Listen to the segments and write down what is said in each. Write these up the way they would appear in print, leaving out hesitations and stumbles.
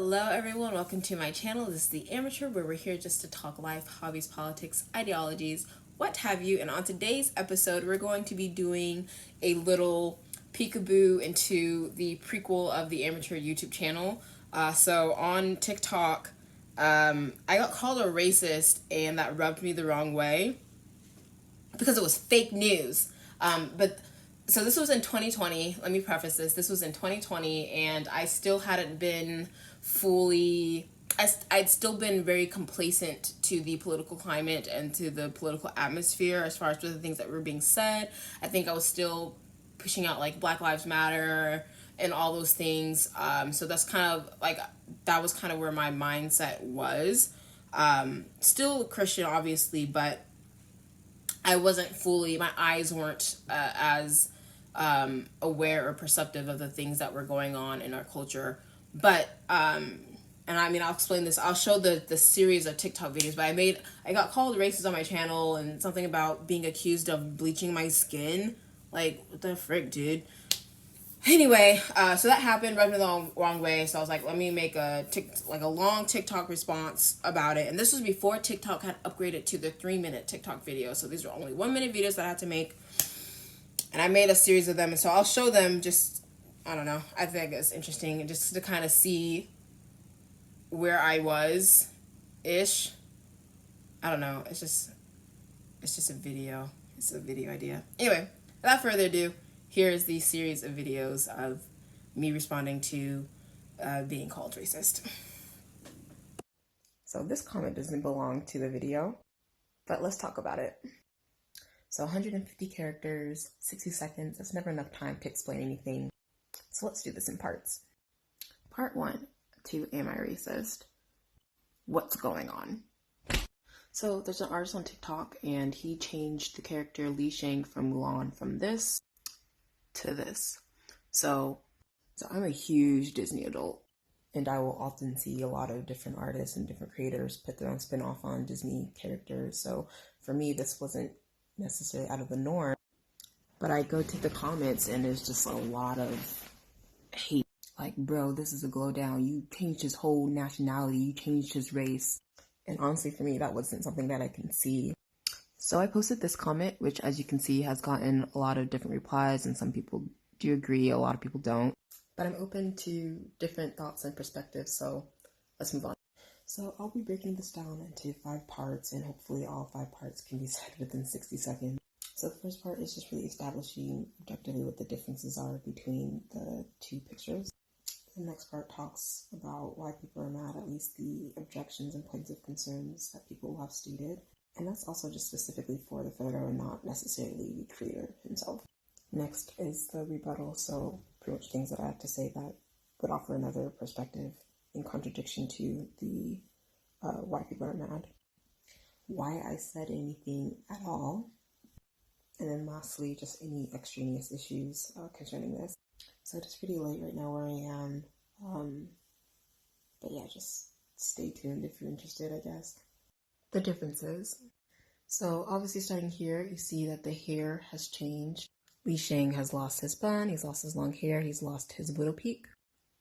Hello everyone, welcome to my channel. This is The Amateur, where we're here just to talk life, hobbies, politics, ideologies, what have you. And on today's episode, we're going to be doing a little peekaboo into the prequel of The Amateur YouTube channel. So on TikTok, I got called a racist, and that rubbed me the wrong way because it was fake news. So this was in 2020. Let me preface this. This was in 2020, and I still hadn't been fully... I'd still been very complacent to the political climate and to the political atmosphere as far as the things that were being said. I think I was still pushing out like Black Lives Matter and all those things. So that's kind of like, that was kind of where my mindset was. Still Christian, obviously, but I wasn't fully, my eyes weren't as aware or perceptive of the things that were going on in our culture. But, and I mean, I'll explain this. I'll show the series of TikTok videos, but I got called racist on my channel and something about being accused of bleaching my skin. Like, what the frick, dude? Anyway, so that happened, rubbed me the wrong way. So I was like, let me make a long TikTok response about it. And this was before TikTok had upgraded to the 3-minute TikTok video. So these were only 1-minute videos that I had to make. And I made a series of them. And so I'll show them just, I don't know. I think it's interesting just to kind of see where I was-ish. I don't know. It's just a video. It's a video idea. Anyway, without further ado, here is the series of videos of me responding to being called racist. So this comment doesn't belong to the video, but let's talk about it. So 150 characters, 60 seconds, that's never enough time to explain anything. So let's do this in parts. Part 1, to Am I Racist? What's going on? So there's an artist on TikTok, and he changed the character Li Shang from Mulan from this to this. So I'm a huge Disney adult, and I will often see a lot of different artists and different creators put their own spin off on Disney characters. So for me, this wasn't necessarily out of the norm, but I go to the comments and there's just a lot of hate. Like, bro, this is a glow down. You changed his whole nationality. You changed his race. And honestly, for me, that wasn't something that I can see. So I posted this comment, which, as you can see, has gotten a lot of different replies, and some people do agree, a lot of people don't. But I'm open to different thoughts and perspectives, so let's move on. So I'll be breaking this down into 5 parts, and hopefully all 5 parts can be said within 60 seconds. So the first part is just really establishing objectively what the differences are between the 2 pictures. The next part talks about why people are mad, at least the objections and points of concerns that people have stated. And that's also just specifically for the photo and not necessarily the creator himself. Next is the rebuttal, so pretty much things that I have to say that would offer another perspective in contradiction to the why people are mad. Why I said anything at all. And then lastly, just any extraneous issues concerning this. So it's pretty late right now where I am. But yeah, just stay tuned if you're interested, I guess. The differences. So obviously starting here, you see that the hair has changed. Li Shang has lost his bun, he's lost his long hair, he's lost his widow peak.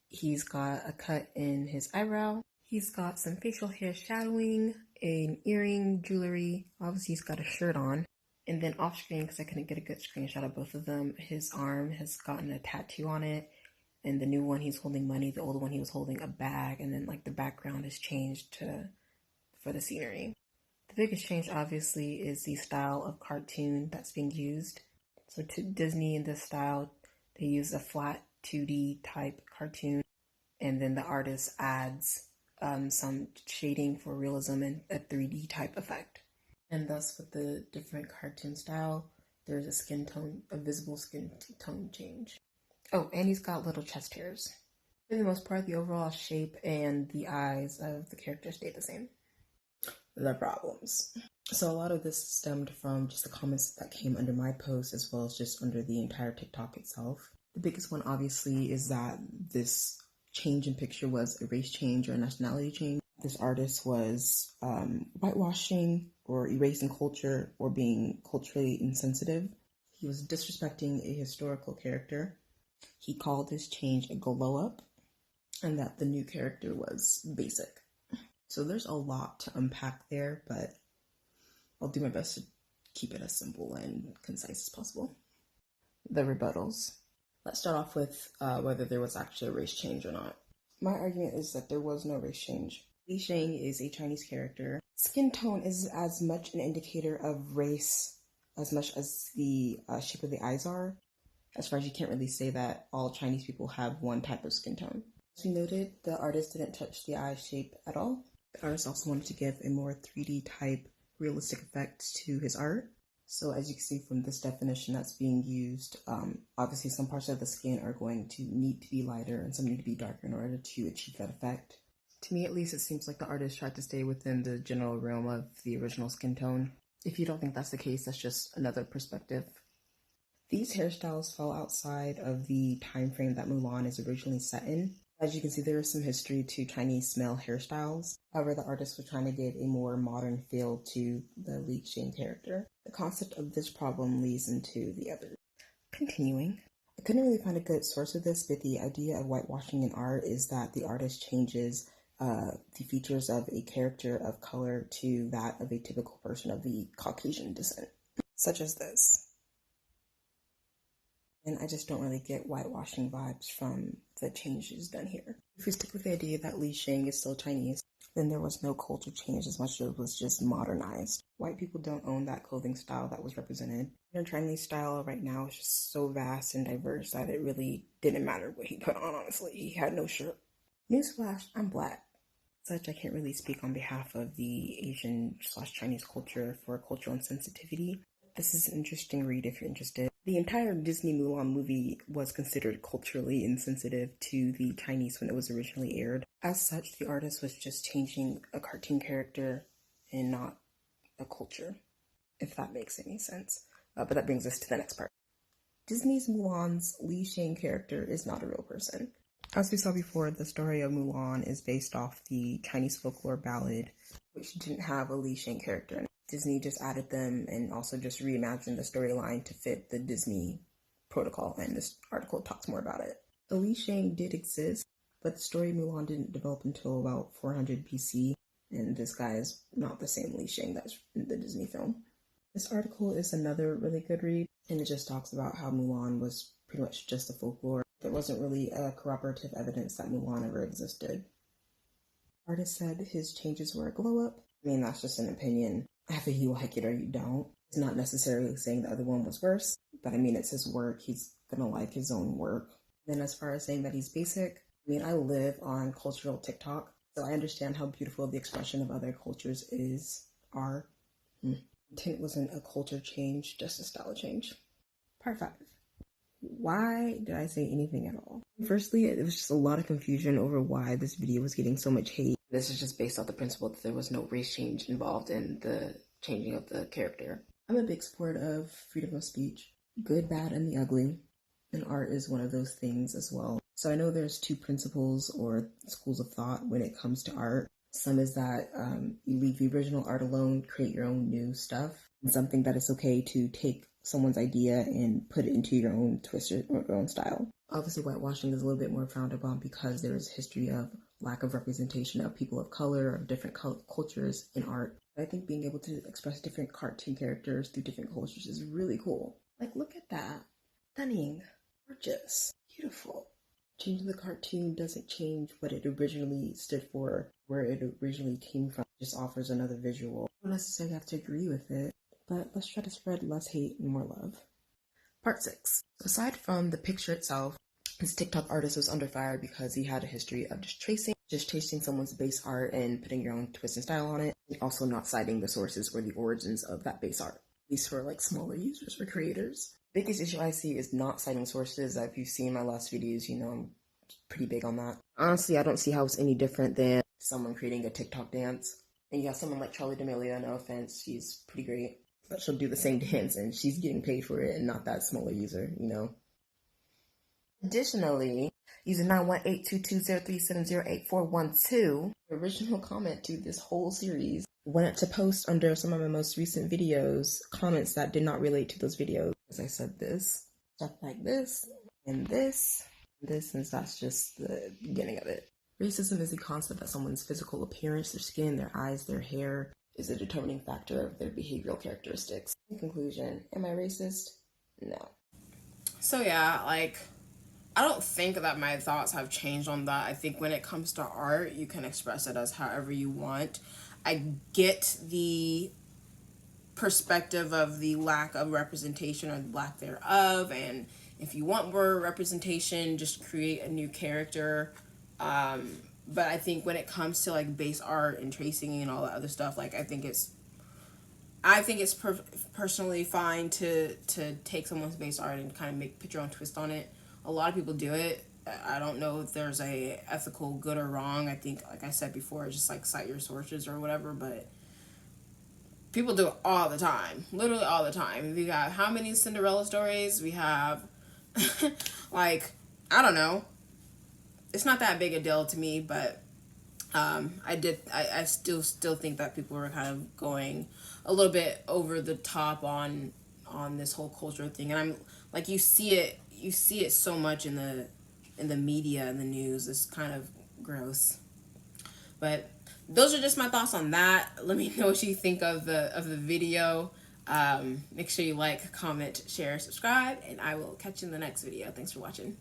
He's got a cut in his eyebrow. He's got some facial hair shadowing, an earring, jewelry. Obviously he's got a shirt on. And then off screen, because I couldn't get a good screenshot of both of them, his arm has gotten a tattoo on it. And the new one, he's holding money. The old one, he was holding a bag. And then like the background has changed for the scenery. The biggest change, obviously, is the style of cartoon that's being used. So to Disney in this style, they use a flat 2D type cartoon. And then the artist adds some shading for realism and a 3D type effect. And thus, with the different cartoon style, there's a visible skin tone change. Oh, and he's got little chest hairs. For the most part, the overall shape and the eyes of the character stayed the same. The problems. So a lot of this stemmed from just the comments that came under my post, as well as just under the entire TikTok itself. The biggest one, obviously, is that this change in picture was a race change or a nationality change. This artist was whitewashing or erasing culture or being culturally insensitive. He was disrespecting a historical character. He called this change a glow up. and that the new character was basic. So there's a lot to unpack there, but I'll do my best to keep it as simple and concise as possible. The rebuttals. Let's start off with whether there was actually a race change or not. My argument is that there was no race change. Li Shang is a Chinese character. Skin tone is as much an indicator of race as much as the shape of the eyes are. As far as you can't really say that all Chinese people have one type of skin tone. As we noted, the artist didn't touch the eye shape at all. The artist also wanted to give a more 3D type realistic effect to his art. So as you can see from this definition that's being used, obviously some parts of the skin are going to need to be lighter and some need to be darker in order to achieve that effect. To me at least, it seems like the artist tried to stay within the general realm of the original skin tone. If you don't think that's the case, that's just another perspective. These hairstyles fall outside of the time frame that Mulan is originally set in. As you can see, there is some history to Chinese male hairstyles. However, the artist was trying to give a more modern feel to the Li Shang character. The concept of this problem leads into the other. Continuing. I couldn't really find a good source of this, but the idea of whitewashing in art is that the artist changes the features of a character of color to that of a typical person of the Caucasian descent, such as this. And I just don't really get whitewashing vibes from the changes done here. If we stick with the idea that Li Shang is still Chinese, then there was no culture change as much as it was just modernized. White people don't own that clothing style that was represented. Chinese style right now is just so vast and diverse that it really didn't matter what he put on, honestly. He had no shirt. Newsflash, I'm black. Such, I can't really speak on behalf of the Asian/Chinese culture for cultural insensitivity. This is an interesting read if you're interested. The entire Disney Mulan movie was considered culturally insensitive to the Chinese when it was originally aired. As such, the artist was just changing a cartoon character and not a culture, if that makes any sense. But that brings us to the next part. Disney's Mulan's Li Shang character is not a real person. As we saw before, the story of Mulan is based off the Chinese folklore ballad, which didn't have a Li Shang character in it. Disney just added them and also just reimagined the storyline to fit the Disney protocol, and this article talks more about it. The Li Shang did exist, but the story of Mulan didn't develop until about 400 BC, and this guy is not the same Li Shang that's in the Disney film. This article is another really good read, and it just talks about how Mulan was pretty much just a folklore. There wasn't really corroborative evidence that Mulan ever existed. The artist said his changes were a glow-up. I mean, that's just an opinion. Either you like it or you don't. It's not necessarily saying the other one was worse, but I mean, it's his work. He's gonna like his own work. Then as far as saying that he's basic, I mean, I live on cultural TikTok, so I understand how beautiful the expression of other cultures are. Intent wasn't a culture change, just a style change. Part 5. Why did I say anything at all? Firstly, it was just a lot of confusion over why this video was getting so much hate. This is just based off the principle that there was no race change involved in the changing of the character. I'm a big supporter of freedom of speech, good, bad, and the ugly, and art is one of those things as well. So I know there's 2 principles or schools of thought when it comes to art. Some is that you leave the original art alone, create your own new stuff, and something that it's okay to take someone's idea and put it into your own twist or your own style. Obviously, whitewashing is a little bit more frowned upon because there is a history of lack of representation of people of color, of different cultures in art. But I think being able to express different cartoon characters through different cultures is really cool. Like, look at that. Stunning. Gorgeous. Beautiful. Changing the cartoon doesn't change what it originally stood for, where it originally came from. It just offers another visual. You don't necessarily have to agree with it, but let's try to spread less hate and more love. Part 6. Aside from the picture itself, this TikTok artist was under fire because he had a history of just tracing someone's base art and putting your own twist and style on it, and also not citing the sources or the origins of that base art. At least for like smaller users or creators. Biggest issue I see is not citing sources. If you've seen my last videos, you know I'm pretty big on that. Honestly, I don't see how it's any different than someone creating a TikTok dance. And you have someone like Charli D'Amelio, no offense, she's pretty great. But she'll do the same dance and she's getting paid for it and not that smaller user, you know. Additionally, user 9182203708412, the original comment to this whole series, wanted to post under some of my most recent videos comments that did not relate to those videos. As I said, this, stuff like this, and this, since that's just the beginning of it. Racism is the concept that someone's physical appearance, their skin, their eyes, their hair, is a determining factor of their behavioral characteristics. In conclusion, am I racist? No. So yeah, like, I don't think that my thoughts have changed on that. I think when it comes to art, you can express it as however you want. I get the perspective of the lack of representation or the lack thereof, and if you want more representation, just create a new character. But I think when it comes to like base art and tracing and all that other stuff, like I think it's personally fine to take someone's base art and kind of put your own twist on it. A lot of people do it. I don't know if there's a ethical good or wrong. I think, like I said before, just like cite your sources or whatever, but people do it all the time. Literally all the time. We got how many Cinderella stories? We have, like, I don't know. It's not that big a deal to me, but I still think that people were kind of going a little bit over the top on this whole culture thing. And I'm like, you see it so much in the media and the news. It's kind of gross. But those are just my thoughts on that. Let me know what you think of the video. Make sure you like, comment, share, subscribe, and I will catch you in the next video. Thanks for watching.